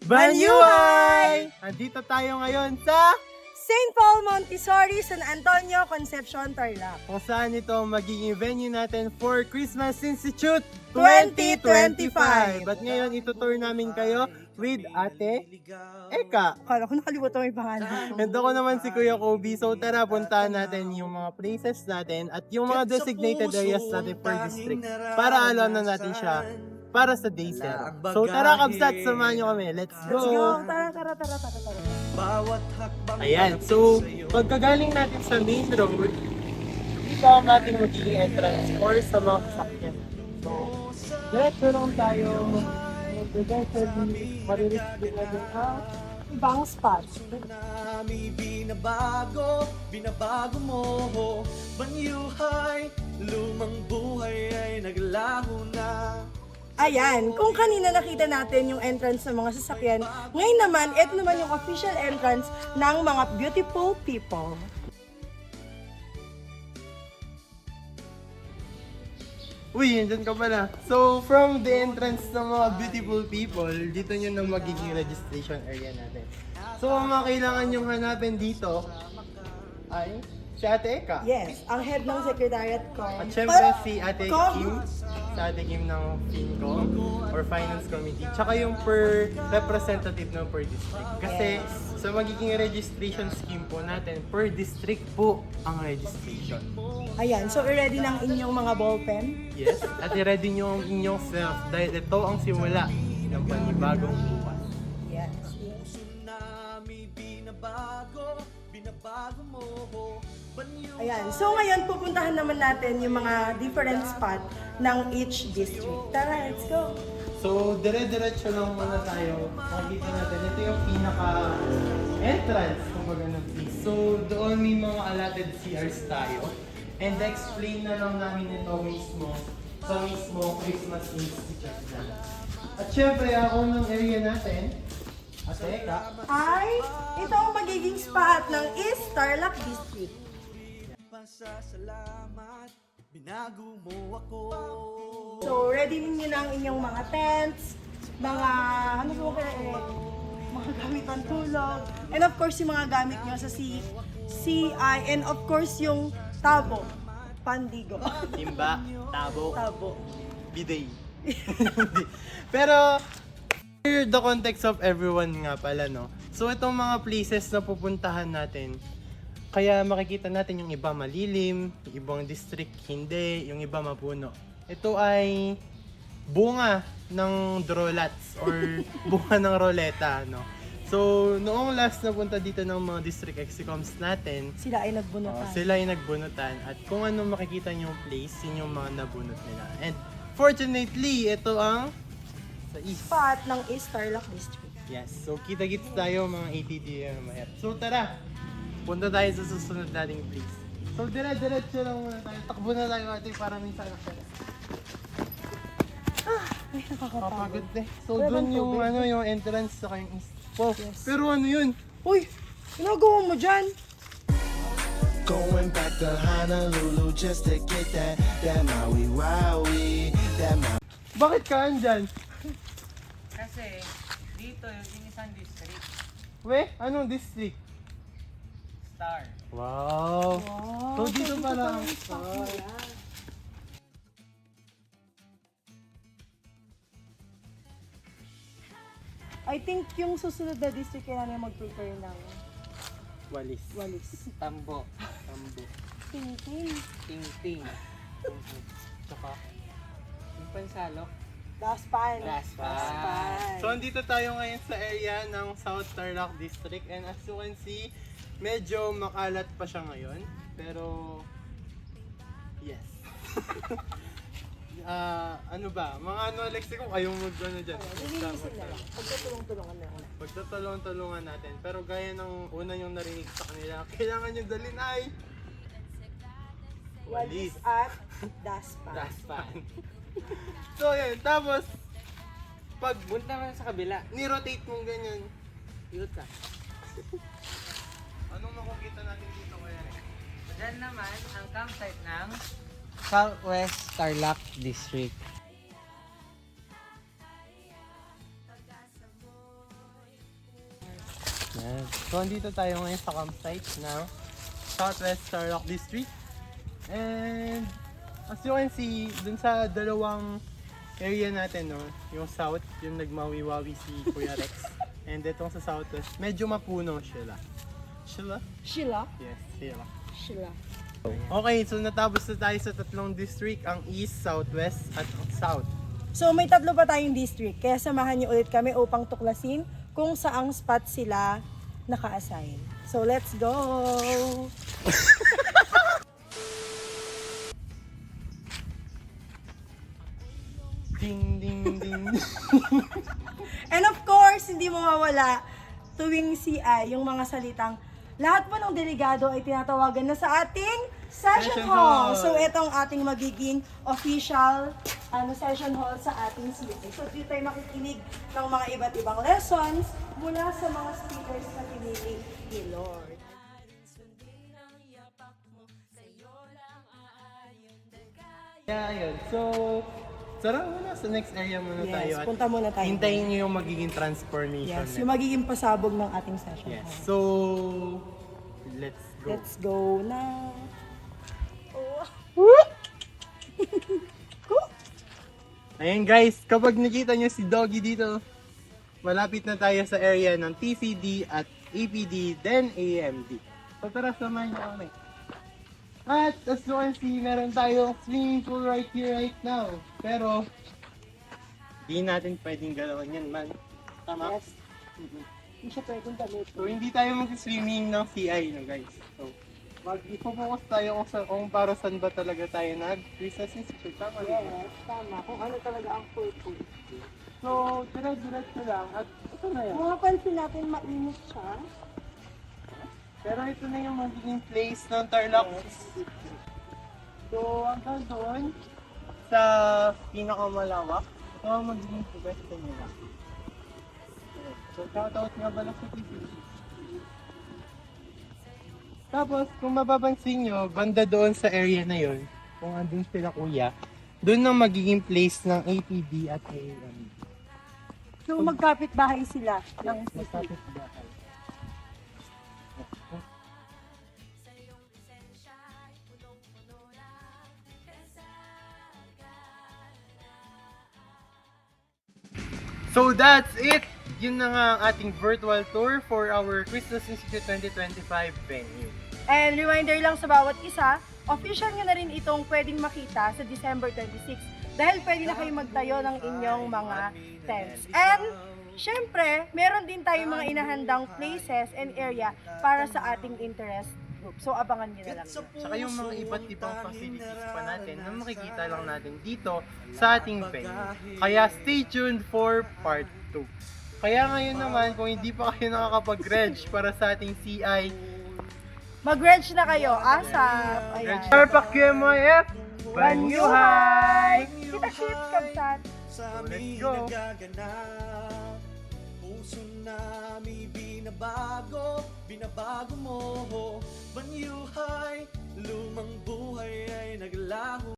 Banyuhay! Andito tayo ngayon sa St. Paul Montessori, San Antonio, Concepcion, Tarlac. kung saan ito ang magiging venue natin for Christmas Institute 2025. At ngayon, itutour namin kayo with Ate Eka. Akala ko nakalimutan mo yung pangalan. And ako naman si Kuya Kobe. So tara, puntahan natin yung mga places natin at yung mga designated areas natin per district para alam na natin siya para sa day zero. So tara, Kabsat, samahan nyo kami. Let's Let's go! go! Tara. Ayan, so pagkagaling natin sa main road, dito ang ating magiging entrance or sa mga sasakyan. So, diretso lang tayo. Eventually, mariris din natin ang Ibang spot. Nami binabago mo. Banyuhay, lumang buhay ay naglaho na. Ayan, kung kanina nakita natin yung entrance ng mga sasakyan, ngayon naman, ito naman yung official entrance ng mga beautiful people. Uy, andyan ka pala. So, from the entrance ng mga beautiful people, dito nyo na magiging registration area natin. So, ang mga kailangan nyong hanapin dito ay si Ate Eka. Yes, ang head ng secretariat ko. At syempre si Ate Kim, si Ate Kim ng FinCom or Finance Committee. Tsaka yung per representative ng per district. Kasi sa magiging registration scheme po natin, per district po ang registration. Ayan, so i-ready ng inyong mga ballpen. Yes, at i-ready nyo ang inyong self dahil ito ang simula ng panibagong bukas. Yes. Puso nami binabago mo. Banyuhay. Ayan, so ngayon pupuntahan naman natin yung mga different spot ng each district. Tara, let's go! So, dire-diretso lang muna tayo. Makikita natin, ito yung pinaka-entrance, kumbaga ng place. So, doon may mga allotted CRs tayo. And explain na lang namin ito mismo sa mismo Christmas Institute na. At syempre, ako ng area natin, Ate Eka, Ay, ito ang magiging spot ng East Tarlac District. Pasasalamat, binago mo ako. So, ready ninyo na ang inyong mga tents, mga, ano po kaya mga gamit ng tulog, and of course, yung mga gamit nyo sa CI, and of course, yung tabo, pandigo. Timba, Tabo, Tabo. Biday. Pero, for the context of everyone nga pala, no? So, itong mga places na pupuntahan natin, kaya makikita natin yung iba malilim, yung ibang district hindi, yung iba mapuno. Ito ay bunga ng drolats or bunga ng roleta, no? So, noong last na punta dito ng mga district execoms natin, Sila ay nagbunutan. sila ay nagbunutan at kung ano makikita yung place, yun yung mga nabunot nila. And fortunately, ito ang sa east. Spot ng East Tarlac District. Yes, so kita-kits tayo mga ATT mamaya. So tara, punta tayo sa susunod nating place. So dire-diretso lang muna tayo. Takbo na tayo natin para minsan nakita. Ay, nakakapagod. Kapagod eh. So Wala dun bang yung tubig? ano yung entrance sa kayong east. Oh, Yes. pero ano yun? Uy, ginagawa mo dyan? Going back to Honolulu just to get that Maui Wowie, that Maui. Bakit ka andyan? Kasi dito yung isang district, We, anong district? Star. Wow! Wow, So dito pala ang yung spot spot. nila. I think yung susunod na district kailangan mag-prepare ng Walis. walis. Tambo. Tambo. Ting-ting. Ting-ting. Tsaka. Yung pansalok. Daspan. Daspan. So, andito tayo ngayon sa area ng South Tarlac District and as you can see, medyo makalat pa siya ngayon. Pero, yes. Ano ba? Mga ano, Alexi, kung kayong mag-ano dyan. Lilinisin na lang. Pagkatulong-tulungan na lang. Pagtatulong-tulungan natin. Pero gaya ng una yung narinig sa kanila, kailangan nyo dalhin ay Walis at daspan. daspan. So, yan. Tapos, pag Punta naman sa kabila. ni-rotate mong ganyan, Ikot ka. anong makikita natin dito kaya? Diyan naman ang campsite ng Southwest Tarlac District. Yan. So, andito tayo ngayon sa campsite ng Southwest Starlock District. And, as you can see, dun sa dalawang area natin, no, yung south, yung nagmawi-wawi si Kuya Rex. And itong sa southwest, medyo mapuno sila. Sila? Sheila? Yes, sila. Sheila. Okay, so natapos na tayo sa tatlong district, ang east, southwest, at ang south. So may tatlo pa tayong district, kaya samahan niyo ulit kami upang tuklasin kung saang spot sila naka-assign. So let's go! Ding, ding, ding. And of course, hindi mawawala tuwing CI, yung mga salitang lahat po ng delegado ay tinatawagan na sa ating session Session hall. hall. So ito ang ating magiging official session hall sa ating CI. So dito tayo makikinig ng mga iba't ibang lessons mula sa mga speakers na pinili ni Lord. Yeah, yun. So, tara muna sa next area muna tayo. Yes, At punta muna tayo. hintayin nyo yung magiging transformation. Yes, yung magiging pasabog ng ating session Yes. hall. So, let's go. Let's go na. Ayan guys, kapag nakita nyo si Doggy dito, malapit na tayo sa area ng TCD at APD, then AMD. So tara, samahan nyo kami. At as you can see, meron tayong swimming pool right here, right now. Pero, di natin pwedeng galawin yan, man. Tama? Yes. Hindi siya pwedeng damit. So hindi tayo mag-swimming ng CI, no guys. So, mag-focus tayo kung para saan ba talaga tayo nag-Christmas Institute. Tama ba? Yes, tama. Kung ano talaga ang purpose. So, diretso lang. At ito na yan. Kung mapansin natin, mainit siya. Pero ito na yung magiging place ng Tarlac. So, hanggang doon, sa pinakamalawak, ito ang magiging pwesto nila. So, shoutout nga pala sa TV. Tapos, kung mapapansin nyo, banda doon sa area na yon, kung andun sila kuya, doon ang magiging place ng APD at AAM. So, magkapit bahay sila ng Masapit bahay. So that's it! Yun na nga ang ating virtual tour for our Christmas Institute 2025 venue. And reminder lang sa bawat isa, official nyo na rin itong pwedeng makita sa December 26 dahil pwede na kayo magtayo ng inyong mga tents. And syempre, meron din tayong mga inahandang places and area para sa ating interest group. So abangan nyo na lang yun. Tsaka yung mga iba't ibang facilities pa natin na makikita lang natin dito sa ating venue. Kaya stay tuned for part 2. Kaya ngayon naman, kung hindi pa kayo nakakapag-reg para sa ating CI, Mag-reg na kayo, ASAP! Ayan. Para pa QMYF, Banyuhay! Kita shit, kabsat! Sa Let's aming go. nagaganap, puso namin binabago mo. Banyuhay, lumang buhay ay naglaho.